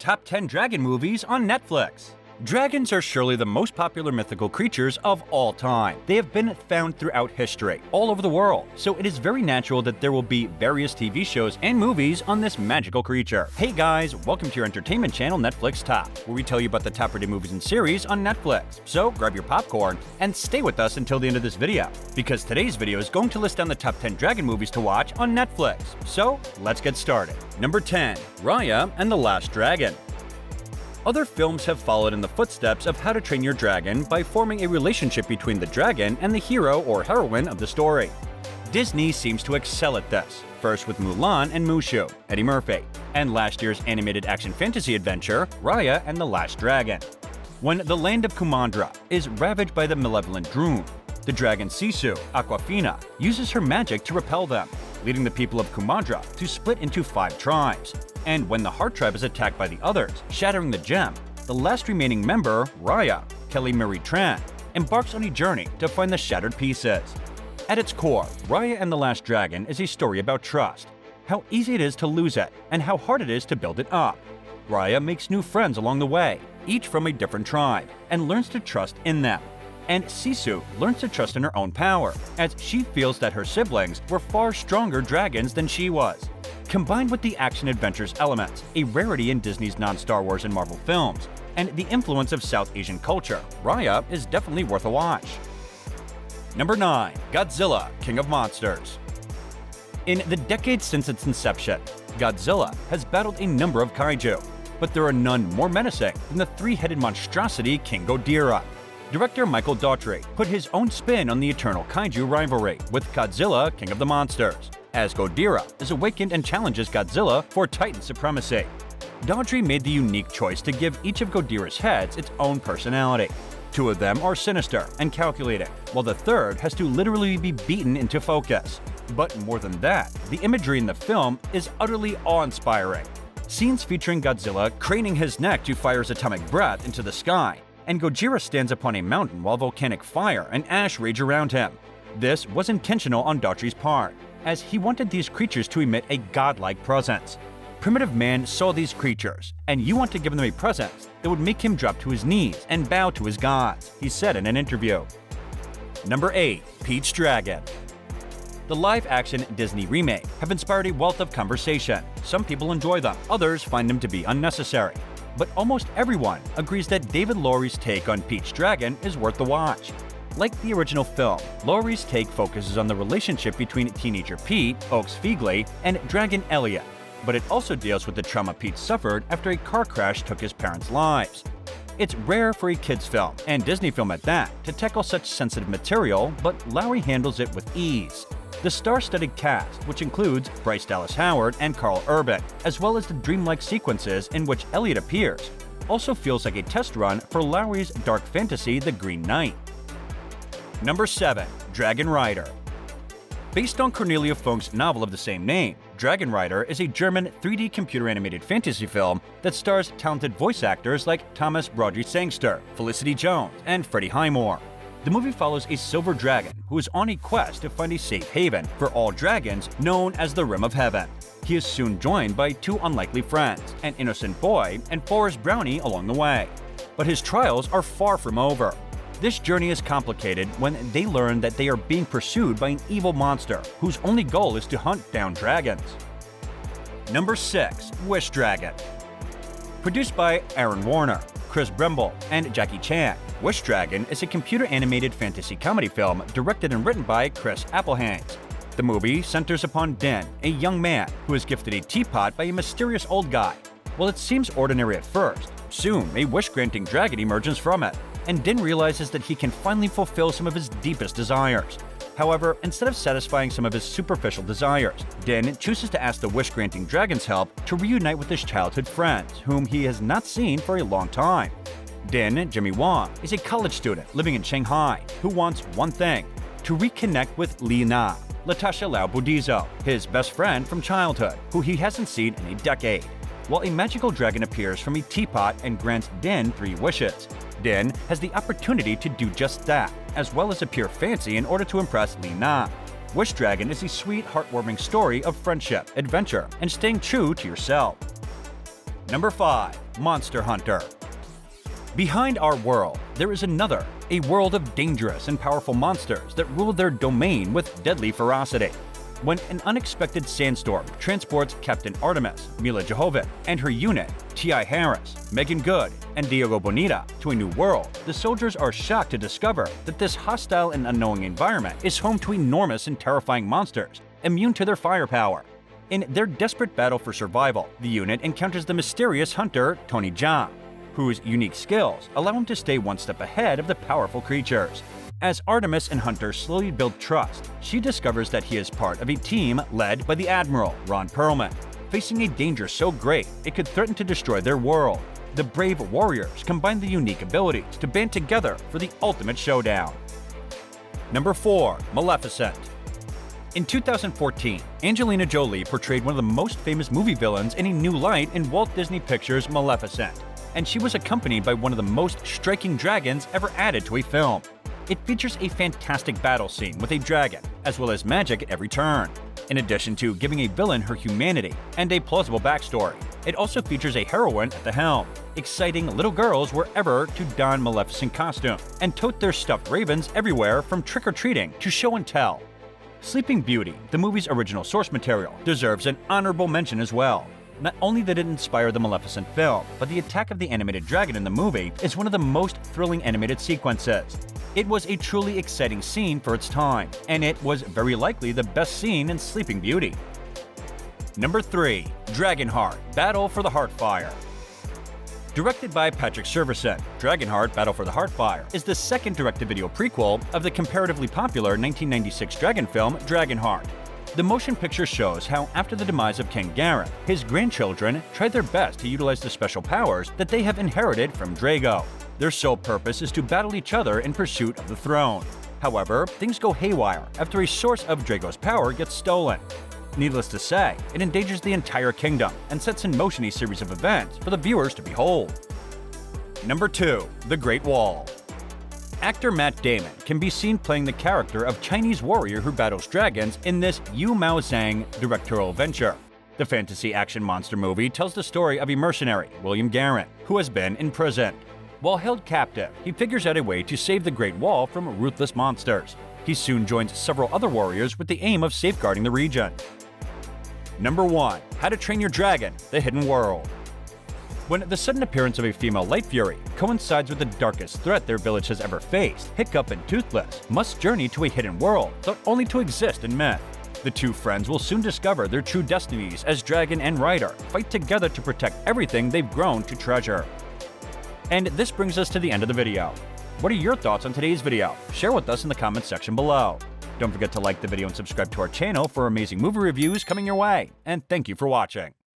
top 10 dragon movies on Netflix. Dragons are surely the most popular mythical creatures of all time. They have been found throughout history, all over the world, so it is very natural that there will be various TV shows and movies on this magical creature. Hey guys, welcome to your entertainment channel Netflix Top, where we tell you about the top rated movies and series on Netflix. So grab your popcorn and stay with us until the end of this video, because today's video is going to list down the top 10 dragon movies to watch on Netflix. So let's get started. Number 10. Raya and the Last Dragon. Other films have followed in the footsteps of How to Train Your Dragon by forming a relationship between the dragon and the hero or heroine of the story. Disney seems to excel at this, first with Mulan and Mushu, Eddie Murphy, and last year's animated action fantasy adventure, Raya and the Last Dragon. When the land of Kumandra is ravaged by the malevolent Drunn, the dragon Sisu, Awkwafina, uses her magic to repel them, leading the people of Kumandra to split into 5 tribes. And when the Heart Tribe is attacked by the others, shattering the gem, the last remaining member, Raya, Marie Tran, embarks on a journey to find the shattered pieces. At its core, Raya and the Last Dragon is a story about trust, how easy it is to lose it, and how hard it is to build it up. Raya makes new friends along the way, each from a different tribe, and learns to trust in them. And Sisu learns to trust in her own power, as she feels that her siblings were far stronger dragons than she was. Combined with the action-adventures elements, a rarity in Disney's non-Star Wars and Marvel films, and the influence of South Asian culture, Raya is definitely worth a watch. Number 9. Godzilla, King of Monsters. In the decades since its inception, Godzilla has battled a number of kaiju, but there are none more menacing than the 3-headed monstrosity King Ghidorah. Director Michael Daughtry put his own spin on the eternal kaiju rivalry with Godzilla, King of the Monsters, as Ghidorah is awakened and challenges Godzilla for Titan supremacy. Daughtry made the unique choice to give each of Ghidorah's heads its own personality. 2 of them are sinister and calculating, while the third has to literally be beaten into focus. But more than that, the imagery in the film is utterly awe-inspiring. Scenes featuring Godzilla craning his neck to fire his atomic breath into the sky, and Gojira stands upon a mountain while volcanic fire and ash rage around him. This was intentional on Daughtry's part, as he wanted these creatures to emit a godlike presence. Primitive man saw these creatures, and you want to give them a presence that would make him drop to his knees and bow to his gods, he said in an interview. Number 8. Pete's Dragon. The live-action Disney remake have inspired a wealth of conversation. Some people enjoy them, others find them to be unnecessary. But almost everyone agrees that David Lowry's take on Pete's Dragon is worth the watch. Like the original film, Lowry's take focuses on the relationship between teenager Pete, Oaks Fegley, and Dragon Elliot, but it also deals with the trauma Pete suffered after a car crash took his parents' lives. It's rare for a kids' film, and Disney film at that, to tackle such sensitive material, but Lowry handles it with ease. The star-studded cast, which includes Bryce Dallas Howard and Carl Urban, as well as the dreamlike sequences in which Elliot appears, also feels like a test run for Lowry's dark fantasy The Green Knight. Number 7. Dragon Rider. Based on Cornelia Funke's novel of the same name, Dragon Rider is a German 3D computer-animated fantasy film that stars talented voice actors like Thomas Brodie Sangster, Felicity Jones, and Freddie Highmore. The movie follows a silver dragon who is on a quest to find a safe haven for all dragons known as the Rim of Heaven. He is soon joined by 2 unlikely friends, an innocent boy and Forrest Brownie along the way. But his trials are far from over. This journey is complicated when they learn that they are being pursued by an evil monster whose only goal is to hunt down dragons. Number 6. Wish Dragon. Produced by Aaron Warner, Chris Bremble, and Jackie Chan, Wish Dragon is a computer-animated fantasy comedy film directed and written by Chris Applehaines. The movie centers upon Din, a young man who is gifted a teapot by a mysterious old guy. While it seems ordinary at first, soon a wish-granting dragon emerges from it, and Din realizes that he can finally fulfill some of his deepest desires. However, instead of satisfying some of his superficial desires, Din chooses to ask the wish-granting dragon's help to reunite with his childhood friends, whom he has not seen for a long time. Din, Jimmy Wong, is a college student living in Shanghai who wants one thing: to reconnect with Li Na, Latasha Lau Budizo, his best friend from childhood, who he hasn't seen in a decade. While a magical dragon appears from a teapot and grants Din 3 wishes, Din has the opportunity to do just that, as well as appear fancy in order to impress Li Na. Wish Dragon is a sweet, heartwarming story of friendship, adventure, and staying true to yourself. Number 5. Monster Hunter. Behind our world, there is another, a world of dangerous and powerful monsters that rule their domain with deadly ferocity. When an unexpected sandstorm transports Captain Artemis, Mila Jovovich, and her unit, T.I. Harris, Megan Good, and Diego Bonita, to a new world, the soldiers are shocked to discover that this hostile and unknowing environment is home to enormous and terrifying monsters, immune to their firepower. In their desperate battle for survival, the unit encounters the mysterious hunter Tony Jaa, whose unique skills allow him to stay one step ahead of the powerful creatures. As Artemis and Hunter slowly build trust, she discovers that he is part of a team led by the Admiral, Ron Perlman. Facing a danger so great, it could threaten to destroy their world. The brave warriors combine the unique abilities to band together for the ultimate showdown. Number 4. Maleficent. In 2014, Angelina Jolie portrayed one of the most famous movie villains in a new light in Walt Disney Pictures' Maleficent, and she was accompanied by one of the most striking dragons ever added to a film. It features a fantastic battle scene with a dragon, as well as magic at every turn. In addition to giving a villain her humanity and a plausible backstory, it also features a heroine at the helm, exciting little girls wherever to don Maleficent costume, and tote their stuffed ravens everywhere from trick-or-treating to show and tell. Sleeping Beauty, the movie's original source material, deserves an honorable mention as well. Not only did it inspire the Maleficent film, but the attack of the animated dragon in the movie is one of the most thrilling animated sequences. It was a truly exciting scene for its time, and it was very likely the best scene in Sleeping Beauty. Number 3. Dragonheart: Battle for the Heartfire. Directed by Patrick Stuyvesant, Dragonheart: Battle for the Heartfire is the second direct-to-video prequel of the comparatively popular 1996 dragon film Dragonheart. The motion picture shows how, after the demise of King Gareth, his grandchildren tried their best to utilize the special powers that they have inherited from Drago. Their sole purpose is to battle each other in pursuit of the throne. However, things go haywire after a source of Drago's power gets stolen. Needless to say, it endangers the entire kingdom and sets in motion a series of events for the viewers to behold. Number 2. The Great Wall. Actor Matt Damon can be seen playing the character of Chinese warrior who battles dragons in this Yu Mao Zhang directorial venture. The fantasy action monster movie tells the story of a mercenary, William Garrett, who has been imprisoned. While held captive, he figures out a way to save the Great Wall from ruthless monsters. He soon joins several other warriors with the aim of safeguarding the region. Number 1. How to Train Your Dragon: The Hidden World. When the sudden appearance of a female Light Fury coincides with the darkest threat their village has ever faced, Hiccup and Toothless must journey to a hidden world thought only to exist in myth. The two friends will soon discover their true destinies as dragon and rider fight together to protect everything they've grown to treasure. And this brings us to the end of the video. What are your thoughts on today's video? Share with us in the comments section below. Don't forget to like the video and subscribe to our channel for amazing movie reviews coming your way. And thank you for watching.